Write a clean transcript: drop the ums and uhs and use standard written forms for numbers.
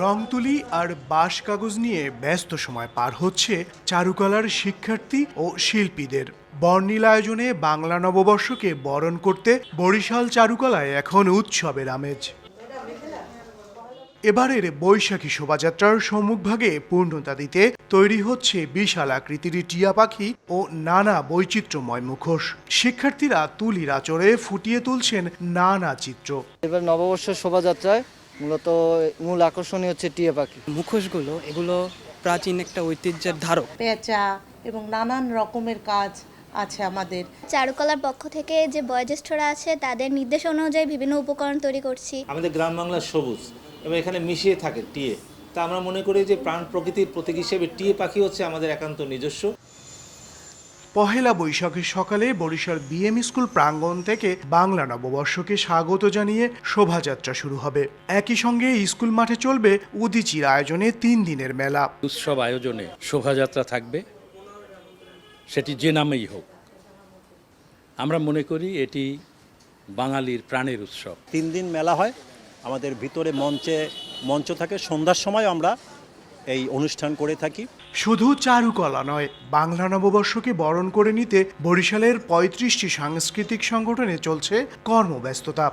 রংতুলি আর বাঁশ কাগজ নিয়ে ব্যস্ত সময় পার হচ্ছে চারুকলার শিক্ষার্থী ও শিল্পীদের। বর্ণিল আয়োজনে বাংলা নববর্ষকে বরণ করতে বরিশাল চারুকলায় এখন উৎসবের আমেজ। এবারের বৈশাখী শোভাযাত্রার সম্মুখভাগে পূর্ণতা দিতে তৈরি হচ্ছে বিশাল আকৃতির টিয়া পাখি ও নানা বৈচিত্র্যময় মুখোশ। শিক্ষার্থীরা তুলির আঁচড়ে ফুটিয়ে তুলছেন নানা চিত্র। এবার নববর্ষ শোভাযাত্রায় মূল আকর্ষণীয় হচ্ছে টিয়া পাখি। মুখোশগুলো এগুলো প্রাচীন একটা ঐতিহ্যের ধারক। পেঁচা এবং নানান রকমের কাজ আছে আমাদের। চারুকলার পক্ষ থেকে যে বয়োজ্যেষ্ঠরা আছে তাদের নির্দেশ অনুযায়ী বিভিন্ন উপকরণ তৈরি করছি। আমাদের গ্রাম বাংলার সবুজ এবং এখানে মিশিয়ে থাকে টিয়ে, তা আমরা মনে করি যে প্রাণ প্রকৃতির প্রতীক হিসেবে টিয়ে পাখি হচ্ছে আমাদের একান্ত নিজস্ব। পহেলা বৈশাখের সকালে বরিশাল বিএম স্কুল প্রাঙ্গণ থেকে বাংলা নববর্ষকে স্বাগত জানিয়ে শোভাযাত্রা শুরু হবে। একই সঙ্গে স্কুল মাঠে চলবে উদীচীর আয়োজনে 3 দিনের মেলা। উৎসব আয়োজনে শোভাযাত্রা থাকবে, সেটি যে নামেই হোক। আমরা মনে করি এটি বাঙালির প্রাণের উৎসব। 3 দিন মেলা হয়, আমাদের ভিতরে মঞ্চ থাকে। সন্ধ্যার সময় আমরা এই অনুষ্ঠান করে থাকি। শুধু চারুকলা নয়, বাংলা নববর্ষকে বরণ করে নিতে বরিশালের 35টি সাংস্কৃতিক সংগঠনে চলছে কর্মব্যস্ততা।